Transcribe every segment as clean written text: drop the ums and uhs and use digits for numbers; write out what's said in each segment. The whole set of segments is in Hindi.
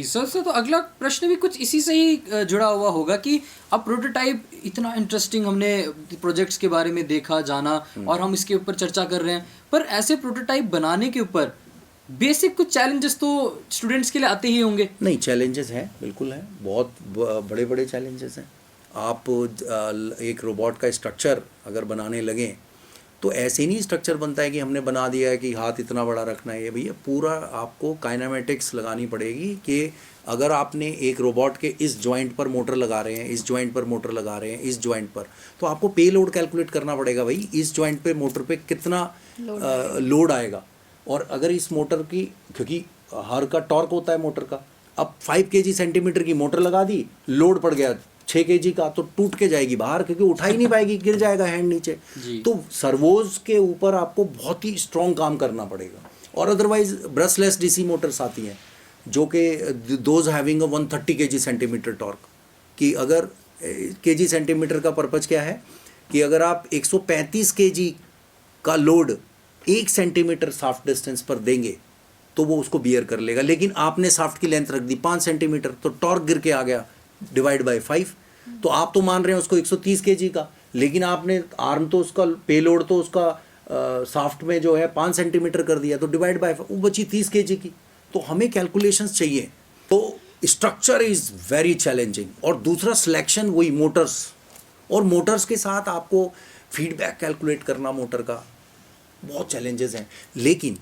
सर तो अगला प्रश्न भी कुछ इसी से ही जुड़ा हुआ होगा कि अब प्रोटोटाइप इतना इंटरेस्टिंग हमने प्रोजेक्ट्स के बारे में देखा जाना और हम इसके ऊपर चर्चा कर रहे हैं, पर ऐसे प्रोटोटाइप बनाने के ऊपर बेसिक कुछ चैलेंजेस तो स्टूडेंट्स के लिए आते ही होंगे। नहीं, चैलेंजेस हैं, बिल्कुल हैं, बहुत बड़े बड़े चैलेंजेस हैं। आप एक रोबोट का स्ट्रक्चर अगर बनाने लगें तो ऐसे नहीं स्ट्रक्चर बनता है कि हमने बना दिया है कि हाथ इतना बड़ा रखना है। ये भैया पूरा आपको काइनेमेटिक्स लगानी पड़ेगी कि अगर आपने एक रोबोट के इस जॉइंट पर मोटर लगा रहे हैं, इस जॉइंट पर मोटर लगा रहे हैं, इस जॉइंट पर, तो आपको पे लोड कैलकुलेट करना पड़ेगा भाई, इस जॉइंट पे मोटर पे कितना लोड आएगा। और अगर इस मोटर की, क्योंकि हर का टॉर्क होता है मोटर का, अब 5 kg सेंटीमीटर की मोटर लगा दी, लोड पड़ गया 6 kg का, तो टूट के जाएगी बाहर, क्योंकि उठा ही नहीं पाएगी, गिर जाएगा हैंड नीचे। तो सर्वोज के ऊपर आपको बहुत ही स्ट्रॉन्ग काम करना पड़ेगा। और अदरवाइज ब्रशलेस डीसी मोटर्स आती हैं जो कि those having a 130 kg centimetre torque, कि अगर kg सेंटीमीटर का पर्पज क्या है कि अगर आप 135 kg का लोड 1 सेंटीमीटर साफ्ट डिस्टेंस पर देंगे तो वो उसको बियर कर लेगा। लेकिन आपने साफ्ट की लेंथ रख दी 5 सेंटीमीटर, तो टॉर्क गिर के आ गया डिवाइड बाय 5। तो आप तो मान रहे हैं उसको 130 kg का, लेकिन आपने आर्म तो उसका पेलोड तो उसका साफ्ट में जो है 5 सेंटीमीटर कर दिया, तो डिवाइड बाय वो बची 30 kg की। तो हमें कैलकुलेशंस चाहिए। तो स्ट्रक्चर इज़ वेरी चैलेंजिंग। और दूसरा सिलेक्शन, वही मोटर्स, और मोटर्स के साथ आपको फीडबैक कैलकुलेट करना मोटर का, बहुत चैलेंजेस हैं। लेकिन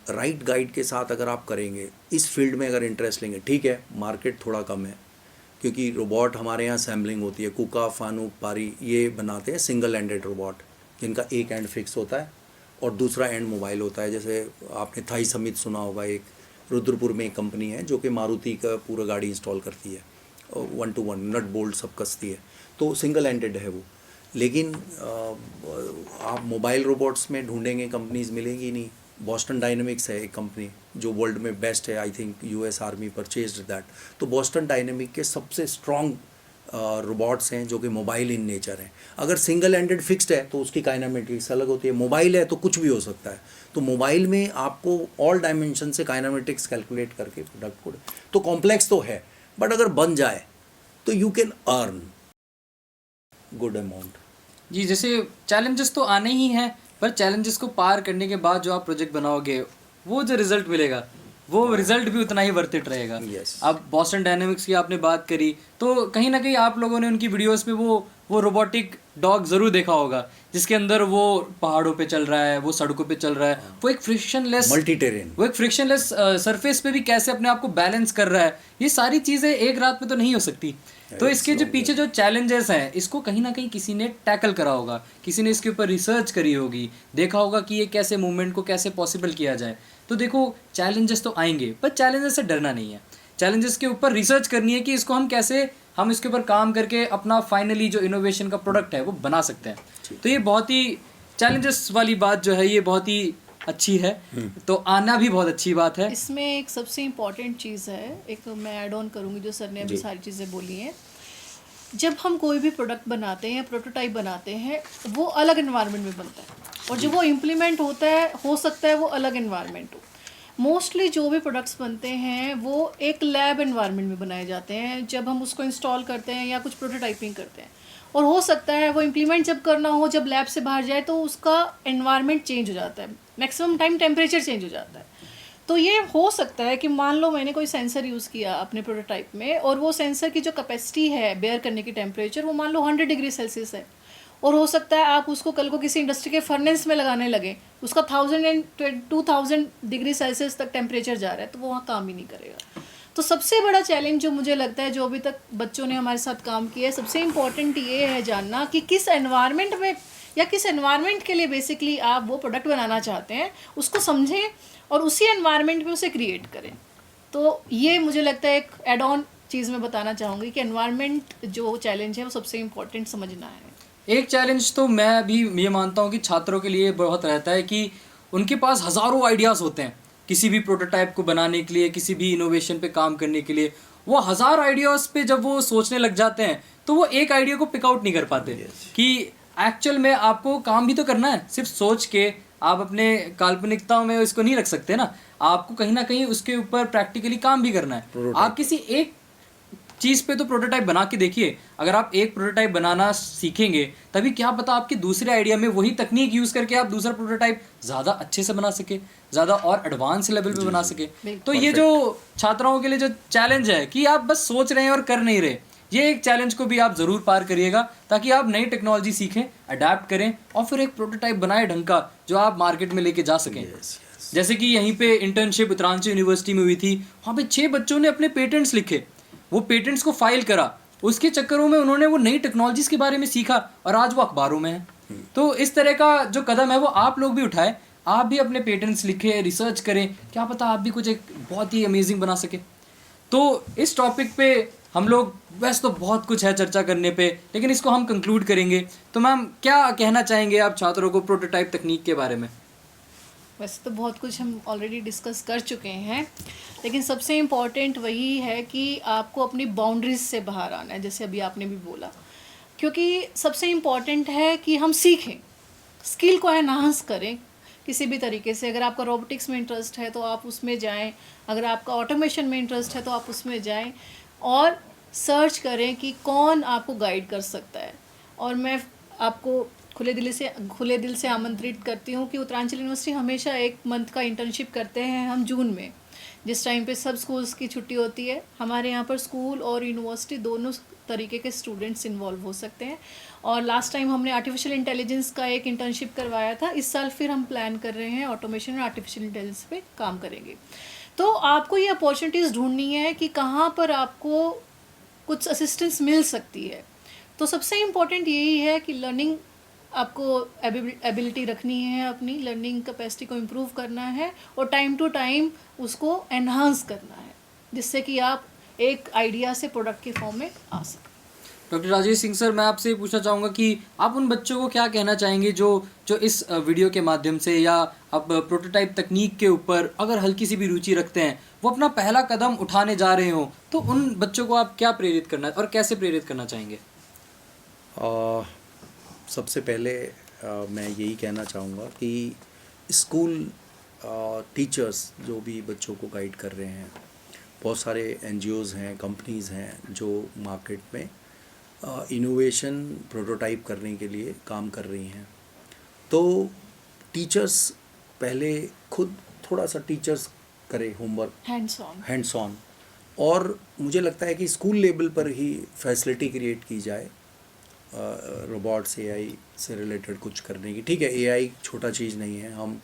राइट गाइड के साथ अगर आप करेंगे, इस फील्ड में अगर इंटरेस्ट लेंगे, ठीक है मार्केट थोड़ा कम है क्योंकि रोबोट हमारे यहाँ सैम्पलिंग होती है, कुका, फानूक, पारी, ये बनाते हैं सिंगल एंडेड रोबोट जिनका एक एंड फिक्स होता है और दूसरा एंड मोबाइल होता है। जैसे आपने थाई समित सुना होगा, एक रुद्रपुर में एक कंपनी है जो कि मारुति का पूरा गाड़ी इंस्टॉल करती है, 1 to 1 नट बोल्ट सब कसती है, तो सिंगल एंडेड है वो। लेकिन आप मोबाइल रोबोट्स में ढूंढेंगे कंपनीज मिलेंगी नहीं। बॉस्टन डायनेमिक्स है एक कंपनी जो वर्ल्ड में बेस्ट है, I think US army purchased that. तो बॉस्टन डायनेमिक के सबसे स्ट्रॉन्ग रोबोट्स हैं जो कि मोबाइल इन नेचर हैं। अगर सिंगल एंडेड फिक्स्ड है तो उसकी काइनेमेटिक्स अलग होती है, मोबाइल है तो कुछ भी हो सकता है। तो मोबाइल में आपको ऑल डायमेंशन से काइनेमेटिक्स कैलकुलेट करके प्रोडक्ट को, तो कॉम्प्लेक्स तो है, बट अगर बन जाए तो you can earn good amount. जी, जैसे चैलेंजेस तो आने ही हैं, पर चैलेंजेस को पार करने के बाद जो आप प्रोजेक्ट बनाओगे, वो जो रिजल्ट मिलेगा वो रिजल्ट भी उतना ही वर्थ इट रहेगा। Yes. अब बॉस्टन डायनेमिक्स की आपने बात करी, तो कहीं ना कहीं आप लोगों ने उनकी वीडियोस में वो रोबोटिक डॉग ज़रूर देखा होगा जिसके अंदर वो पहाड़ों पे चल रहा है, वो सड़कों पे चल रहा है, वो एक फ्रिक्शनलेस मल्टी टेरेन, वो एक फ्रिक्शनलेस सरफेस पे भी कैसे अपने आप को बैलेंस कर रहा है। ये सारी चीज़ें एक रात में तो नहीं हो सकती। तो इसके जो पीछे जो चैलेंजेस हैं, इसको कहीं ना कहीं किसी ने टैकल करा होगा, किसी ने इसके ऊपर रिसर्च करी होगी, देखा होगा कि ये कैसे मूवमेंट को कैसे पॉसिबल किया जाए। तो देखो चैलेंजेस तो आएंगे, पर चैलेंजेस से डरना नहीं है। चैलेंजेस के ऊपर रिसर्च करनी है कि इसको हम इसके ऊपर काम करके अपना फाइनली जो इनोवेशन का प्रोडक्ट है वो बना सकते हैं। तो ये बहुत ही चैलेंजेस वाली बात जो है ये बहुत ही अच्छी है, तो आना भी बहुत अच्छी बात है। इसमें एक सबसे इम्पॉर्टेंट चीज़ है, एक मैं ऐड ऑन करूँगी जो सर ने अभी सारी चीज़ें बोली हैं। जब हम कोई भी प्रोडक्ट बनाते हैं या प्रोटोटाइप बनाते हैं, वो अलग एनवायरनमेंट में बनता है, और जब वो इम्प्लीमेंट होता है, हो सकता है वो अलग एनवायरनमेंट हो। मोस्टली जो भी प्रोडक्ट्स बनते हैं वो एक लैब एनवायरनमेंट में बनाए जाते हैं जब हम उसको इंस्टॉल करते हैं या कुछ प्रोटोटाइपिंग करते हैं। और हो सकता है वो इम्प्लीमेंट जब करना हो, जब लैब से बाहर जाए, तो उसका एनवायरनमेंट चेंज हो जाता है, मैक्सिमम टाइम टेम्परेचर चेंज हो जाता है। तो ये हो सकता है कि मान लो मैंने कोई सेंसर यूज़ किया अपने प्रोटोटाइप में, और वो सेंसर की जो कैपेसिटी है बेयर करने की टेम्परेचर, वो मान लो 100 डिग्री सेल्सियस है, और हो सकता है आप उसको कल को किसी इंडस्ट्री के फर्नेस में लगाने लगे, उसका 1000 and 2000 डिग्री सेल्सियस तक टेम्परेचर जा रहा है, तो वो वहाँ काम ही नहीं करेगा। तो सबसे बड़ा चैलेंज जो मुझे लगता है, जो अभी तक बच्चों ने हमारे साथ काम किया है, सबसे इम्पॉर्टेंट ये है जानना कि किस एनवायरनमेंट में या किस एनवायरनमेंट के लिए बेसिकली आप वो प्रोडक्ट बनाना चाहते हैं, उसको समझें और उसी एनवायरनमेंट में उसे क्रिएट करें। तो ये मुझे लगता है एक एड ऑन चीज़ मैं बताना चाहूँगी कि एनवायरनमेंट जो चैलेंज है वो सबसे इम्पॉर्टेंट समझना है। एक चैलेंज तो मैं भी ये मानता हूँ कि छात्रों के लिए बहुत रहता है कि उनके पास हज़ारों आइडियाज़ होते हैं किसी भी प्रोटोटाइप को बनाने के लिए, किसी भी इनोवेशन पे काम करने के लिए। वो हज़ार आइडियाज़ पे जब वो सोचने लग जाते हैं तो वो एक आइडिया को पिक आउट नहीं कर पाते कि एक्चुअल में आपको काम भी तो करना है। सिर्फ सोच के आप अपने काल्पनिकताओं में इसको नहीं रख सकते ना, आपको कहीं ना कहीं उसके ऊपर प्रैक्टिकली काम भी करना है। आप किसी एक चीज़ पे तो प्रोटोटाइप बना के देखिए, अगर आप एक प्रोटोटाइप बनाना सीखेंगे तभी क्या पता आपके दूसरे आइडिया में वही तकनीक यूज़ करके आप दूसरा प्रोटोटाइप ज़्यादा अच्छे से बना सके, ज़्यादा और एडवांस लेवल पे बना सके। तो ये जो छात्राओं के लिए जो चैलेंज है कि आप बस सोच रहे हैं और कर नहीं रहे, ये एक चैलेंज को भी आप ज़रूर पार करिएगा ताकि आप नई टेक्नोलॉजी सीखें, अडेप्ट करें और फिर एक प्रोटोटाइप बनाए ढंग का जो आप मार्केट में लेके जा सकें। जैसे कि यहीं पे इंटर्नशिप उत्तरांचल यूनिवर्सिटी में हुई थी, वहाँ पे 6 बच्चों ने अपने पेटेंट्स लिखे, वो पेटेंट्स को फाइल करा, उसके चक्करों में उन्होंने वो नई टेक्नोलॉजीज के बारे में सीखा और आज वो अखबारों में है। तो इस तरह का जो कदम है वो आप लोग भी उठाएं, आप भी अपने पेटेंट्स लिखें, रिसर्च करें, क्या पता आप भी कुछ एक बहुत ही अमेजिंग बना सके। तो इस टॉपिक पे हम लोग वैसे तो बहुत कुछ है चर्चा करने पे, लेकिन इसको हम कंक्लूड करेंगे। तो मैम क्या कहना चाहेंगे आप छात्रों को प्रोटोटाइप तकनीक के बारे में? वैसे तो बहुत कुछ हम ऑलरेडी डिस्कस कर चुके हैं, लेकिन सबसे इम्पॉर्टेंट वही है कि आपको अपनी बाउंड्रीज से बाहर आना है, जैसे अभी आपने भी बोला, क्योंकि सबसे इम्पॉर्टेंट है कि हम सीखें, स्किल को एनहांस करें किसी भी तरीके से। अगर आपका रोबोटिक्स में इंटरेस्ट है तो आप उसमें जाएं, अगर आपका ऑटोमेशन में इंटरेस्ट है तो आप उसमें जाएं और सर्च करें कि कौन आपको गाइड कर सकता है। और मैं आपको खुले दिल से आमंत्रित करती हूँ कि उत्तरांचल यूनिवर्सिटी हमेशा एक मंथ का इंटर्नशिप करते हैं हम जून में, जिस टाइम पे सब स्कूल्स की छुट्टी होती है। हमारे यहाँ पर स्कूल और यूनिवर्सिटी दोनों तरीके के स्टूडेंट्स इन्वॉल्व हो सकते हैं। और लास्ट टाइम हमने आर्टिफिशियल इंटेलिजेंस का एक इंटर्नशिप करवाया था, इस साल फिर हम प्लान कर रहे हैं ऑटोमेशन और आर्टिफिशियल इंटेलिजेंस पे काम करेंगे। तो आपको ये अपॉर्चुनिटीज़ ढूंढनी है कि कहाँ पर आपको कुछ असिस्टेंस मिल सकती है। तो सबसे इम्पोर्टेंट यही है कि लर्निंग आपको एबिलिटी रखनी है, अपनी लर्निंग कैपेसिटी को इम्प्रूव करना है और टाइम टू टाइम उसको एनहांस करना है, जिससे कि आप एक आइडिया से प्रोडक्ट के फॉर्म में आ सकें। डॉक्टर राजेश सिंह सर, मैं आपसे पूछना चाहूँगा कि आप उन बच्चों को क्या कहना चाहेंगे जो इस वीडियो के माध्यम से या आप प्रोटोटाइप तकनीक के ऊपर अगर हल्की सी भी रुचि रखते हैं, वो अपना पहला कदम उठाने जा रहे हो, तो उन बच्चों को आप क्या प्रेरित करना और कैसे प्रेरित करना चाहेंगे? सबसे पहले मैं यही कहना चाहूँगा कि स्कूल टीचर्स जो भी बच्चों को गाइड कर रहे हैं, बहुत सारे NGOs हैं, कंपनीज़ हैं जो मार्केट में इनोवेशन प्रोटोटाइप करने के लिए काम कर रही हैं। तो टीचर्स पहले खुद थोड़ा सा टीचर्स करें होमवर्क, हैंड्स ऑन, और मुझे लगता है कि स्कूल लेवल पर ही फैसिलिटी क्रिएट की जाए रोबोट्स AI से रिलेटेड कुछ करने की। ठीक है, AI छोटा चीज़ नहीं है, हम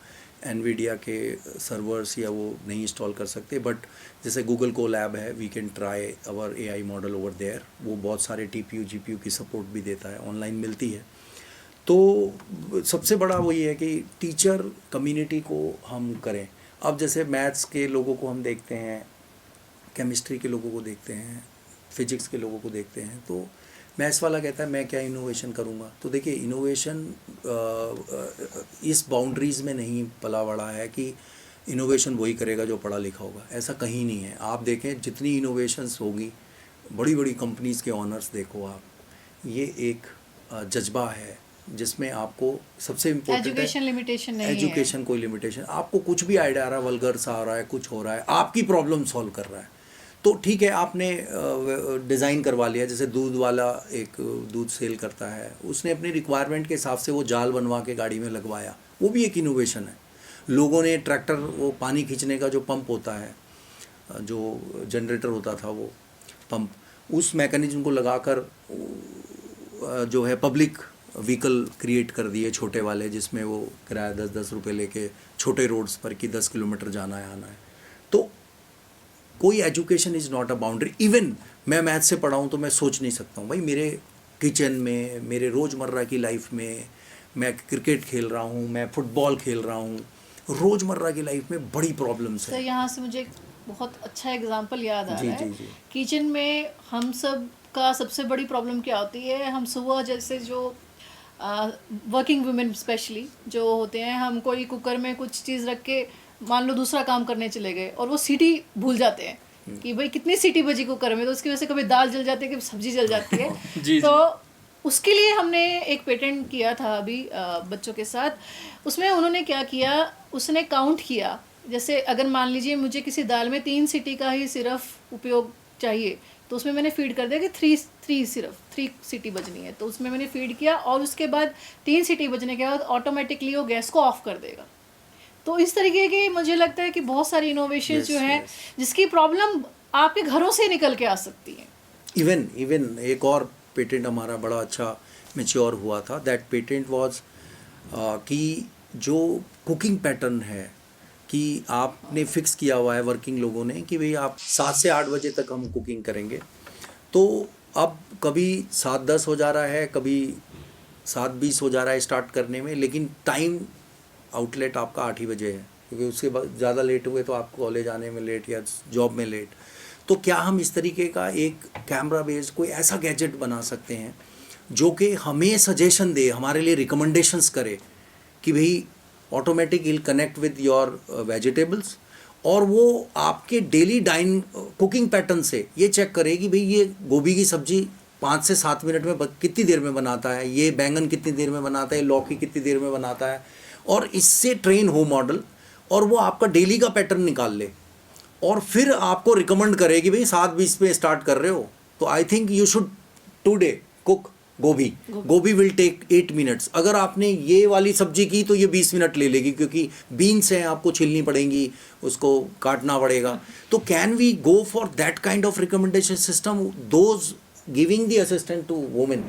NVIDIA के सर्वर्स या वो नहीं इंस्टॉल कर सकते, बट जैसे गूगल को लैब है, we can try our AI model over there. वो बहुत सारे TPU GPU की सपोर्ट भी देता है, ऑनलाइन मिलती है। तो सबसे बड़ा वही है कि टीचर कम्युनिटी को हम करें। अब जैसे मैथ्स के लोगों को हम देखते हैं, केमिस्ट्री के लोगों को देखते हैं, फिजिक्स के लोगों को देखते हैं, तो मैथ्स वाला कहता है मैं क्या इनोवेशन करूँगा। तो देखिए, इनोवेशन इस बाउंड्रीज़ में नहीं पला बड़ा है कि इनोवेशन वही करेगा जो पढ़ा लिखा होगा, ऐसा कहीं नहीं है। आप देखें जितनी इनोवेशंस होगी, बड़ी बड़ी कंपनीज़ के ऑनर्स देखो आप, ये एक जज्बा है जिसमें आपको सबसे इम्पोर्टेंट एजुकेशन लिमिटेशन नहीं है। एजुकेशन कोई लिमिटेशन, आपको कुछ भी आइडिया आ रहा है, वल्गर सा आ रहा है, कुछ हो रहा है, आपकी प्रॉब्लम सॉल्व कर रहा है, तो ठीक है, आपने डिज़ाइन करवा लिया। जैसे दूध वाला एक दूध सेल करता है, उसने अपनी रिक्वायरमेंट के हिसाब से वो जाल बनवा के गाड़ी में लगवाया, वो भी एक इनोवेशन है। लोगों ने ट्रैक्टर, वो पानी खींचने का जो पंप होता है, जो जनरेटर होता था वो पंप, उस मैकेनिज्म को लगाकर जो है पब्लिक व्हीकल क्रिएट कर दिए छोटे वाले, जिसमें वो किराया 10-10 रुपये लेके छोटे रोड्स पर कि 10 किलोमीटर जाना है आना है। तो कोई education is not a boundary. Even मैं मैथ से पढ़ा हूँ तो मैं सोच नहीं सकता हूँ भाई, मेरे किचन में, मेरे रोज़मर्रा की लाइफ में, मैं क्रिकेट खेल रहा हूँ, मैं फुटबॉल खेल रहा हूँ, रोज़मर्रा की लाइफ में बड़ी प्रॉब्लम्स हैं। तो यहाँ से मुझे एक बहुत अच्छा एग्जांपल याद आ रहा है। किचन में हम सब का सबसे बड़ी प्रॉब्लम क्या होती है, हम सुबह जैसे जो वर्किंग वुमेन स्पेशली जो होते हैं, हम कोई कुकर में कुछ चीज़ रख के मान लो दूसरा काम करने चले गए और वो सीटी भूल जाते हैं कि भाई कितनी सीटी बजी कुकर में, तो उसकी वजह से कभी दाल जल जाती है, कभी सब्जी जल जाती है। तो उसके लिए हमने एक पेटेंट किया था अभी बच्चों के साथ। उसमें उन्होंने क्या किया, उसने काउंट किया, जैसे अगर मान लीजिए मुझे किसी दाल में 3 सीटी का ही सिर्फ उपयोग चाहिए, तो उसमें मैंने फीड कर दिया कि 3 सीटी बजनी है, तो उसमें मैंने फीड किया और उसके बाद 3 सीटी बजने के बाद ऑटोमेटिकली वो गैस को ऑफ कर देगा। तो इस तरीके के मुझे लगता है कि बहुत सारी इनोवेशन जो है जिसकी प्रॉब्लम आपके घरों से निकल के आ सकती है। इवन एक और पेटेंट हमारा बड़ा अच्छा मैच्योर हुआ था। दैट पेटेंट वाज कि जो कुकिंग पैटर्न है कि आपने फिक्स किया हुआ है वर्किंग लोगों ने कि भाई आप 7 से 8 बजे तक हम कुकिंग करेंगे, तो अब कभी 7:10 हो जा रहा है, कभी 7:20 हो जा रहा है स्टार्ट करने में, लेकिन टाइम आउटलेट आपका 8 ही बजे है, क्योंकि उसके बाद ज़्यादा लेट हुए तो आपको कॉलेज आने में लेट या जॉब में लेट। तो क्या हम इस तरीके का एक कैमरा बेस्ड कोई ऐसा गैजेट बना सकते हैं जो कि हमें सजेशन दे, हमारे लिए रिकमेंडेशंस करे कि भाई automatic will connect with your vegetables, और वो आपके डेली कुकिंग पैटर्न से ये चेक करे कि भाई ये गोभी की सब्जी 5 से 7 मिनट में कितनी देर में बनाता है, ये बैंगन कितनी देर में बनाता है, लौकी कितनी देर में बनाता है, और इससे ट्रेन हो मॉडल, और वो आपका डेली का पैटर्न निकाल ले और फिर आपको रिकमेंड करे कि भाई 7:20 पे स्टार्ट कर रहे हो तो I think you should today cook गोभी विल टेक 8 मिनट्स। अगर आपने ये वाली सब्जी की तो ये 20 मिनट ले लेगी, क्योंकि बीन्स हैं, आपको छिलनी पड़ेंगी, उसको काटना पड़ेगा। तो can we go for that kind of recommendation system, those giving the assistant to women,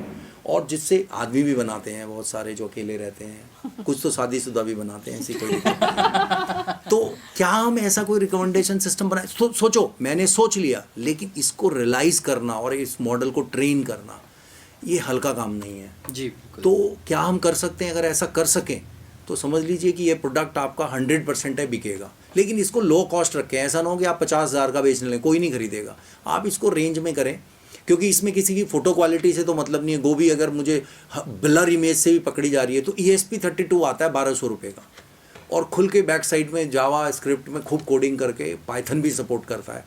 और जिससे आदमी भी बनाते हैं बहुत सारे जो अकेले रहते हैं, कुछ तो शादीशुदा भी बनाते हैं, ऐसी कोई दिक्कत नहीं। तो क्या हम ऐसा कोई रिकमेंडेशन सिस्टम बनाए? सोचो, मैंने सोच लिया, लेकिन इसको रियलाइज करना और इस मॉडल को ट्रेन करना ये हल्का काम नहीं है जी। तो क्या हम कर सकते हैं? अगर ऐसा कर सकें तो समझ लीजिए कि ये प्रोडक्ट आपका 100% है, बिकेगा। लेकिन इसको लो कॉस्ट रखें, ऐसा ना हो कि आप 50,000 का बेचने लें, कोई नहीं खरीदेगा। आप इसको रेंज में करें, क्योंकि इसमें किसी की फ़ोटो क्वालिटी से तो मतलब नहीं है। गोभी अगर मुझे ब्लर इमेज से भी पकड़ी जा रही है तो ESP32 आता है 1200 रुपये का, और खुल के बैक साइड में जावा स्क्रिप्ट में खूब कोडिंग करके, पाइथन भी सपोर्ट करता है,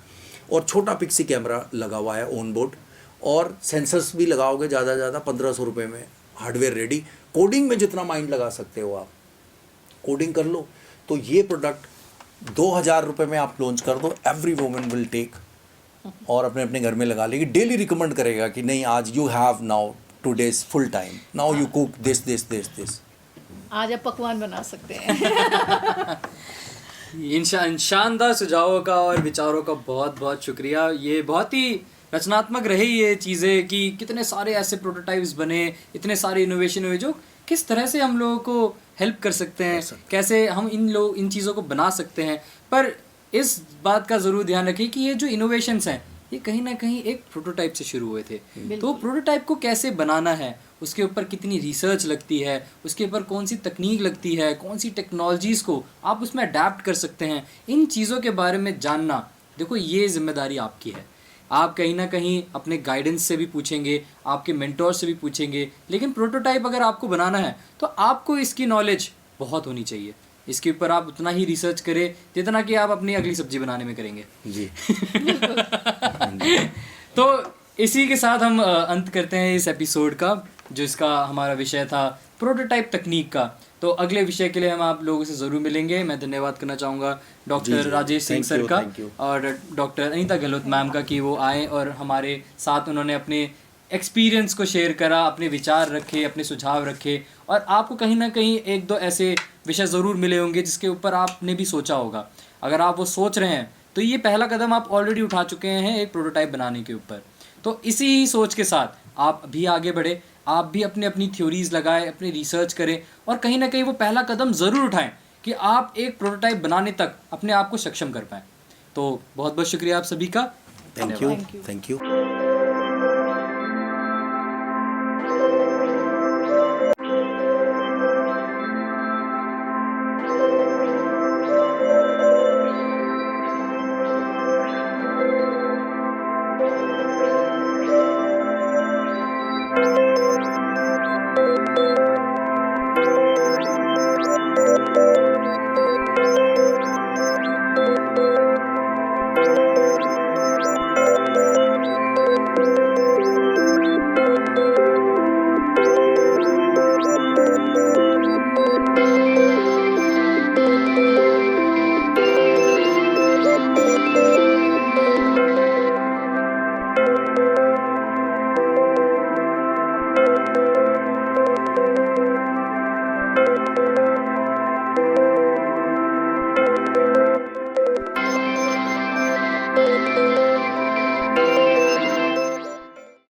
और छोटा पिक्सी कैमरा लगा हुआ है ऑन बोर्ड, और सेंसर्स भी लगाओगे ज़्यादा 1500 रुपये में हार्डवेयर रेडी। कोडिंग में जितना माइंड लगा सकते हो आप कोडिंग कर लो। तो ये प्रोडक्ट 2000 रुपये में आप लॉन्च कर दो, एवरी वुमन विल टेक, और अपने अपने घर में लगा लेगी। डेली रिकमेंड करेगा कि नहीं आज you have now today's full time, now you cook this. आज आप पकवान बना सकते हैं। इन शानदार सुझावों का और विचारों का बहुत बहुत शुक्रिया। ये बहुत ही रचनात्मक रही ये चीज़ें कि कितने सारे ऐसे प्रोटोटाइप्स बने, इतने सारे इनोवेशन हुए जो किस तरह से हम लोगों को हेल्प कर सकते हैं, कैसे हम इन चीज़ों को बना सकते हैं। पर इस बात का ज़रूर ध्यान रखिए कि ये जो इनोवेशंस हैं ये कहीं ना कहीं एक प्रोटोटाइप से शुरू हुए थे। तो प्रोटोटाइप को कैसे बनाना है, उसके ऊपर कितनी रिसर्च लगती है, उसके ऊपर कौन सी तकनीक लगती है, कौन सी टेक्नोलॉजीज़ को आप उसमें अडेप्ट कर सकते हैं, इन चीज़ों के बारे में जानना, देखो ये जिम्मेदारी आपकी है। आप कहीं ना कहीं अपने गाइडेंस से भी पूछेंगे, आपके मेंटोर से भी पूछेंगे, लेकिन प्रोटोटाइप अगर आपको बनाना है तो आपको इसकी नॉलेज बहुत होनी चाहिए। इसके ऊपर आप उतना ही रिसर्च करें जितना कि आप अपनी अगली सब्जी बनाने में करेंगे जी। तो इसी के साथ हम अंत करते हैं इस एपिसोड का, जो इसका हमारा विषय था प्रोटोटाइप तकनीक का। तो अगले विषय के लिए हम आप लोगों से ज़रूर मिलेंगे। मैं धन्यवाद करना चाहूँगा डॉक्टर राजेश सिंह सर का और डॉक्टर अनीता गहलोत मैम का कि वो आए और हमारे साथ उन्होंने अपने एक्सपीरियंस को शेयर करा, अपने विचार रखे, अपने सुझाव रखे, और आपको कहीं ना कहीं एक दो ऐसे विषय ज़रूर मिले होंगे जिसके ऊपर आपने भी सोचा होगा। अगर आप वो सोच रहे हैं तो ये पहला कदम आप ऑलरेडी उठा चुके हैं एक प्रोटोटाइप बनाने के ऊपर। तो इसी ही सोच के साथ आप भी आगे बढ़े, आप भी अपनी थ्योरीज लगाएं, अपनी रिसर्च करें, और कहीं ना कहीं वो पहला कदम ज़रूर उठाएं कि आप एक प्रोटोटाइप बनाने तक अपने आप को सक्षम कर पाएँ। तो बहुत बहुत शुक्रिया आप सभी का। Thank you.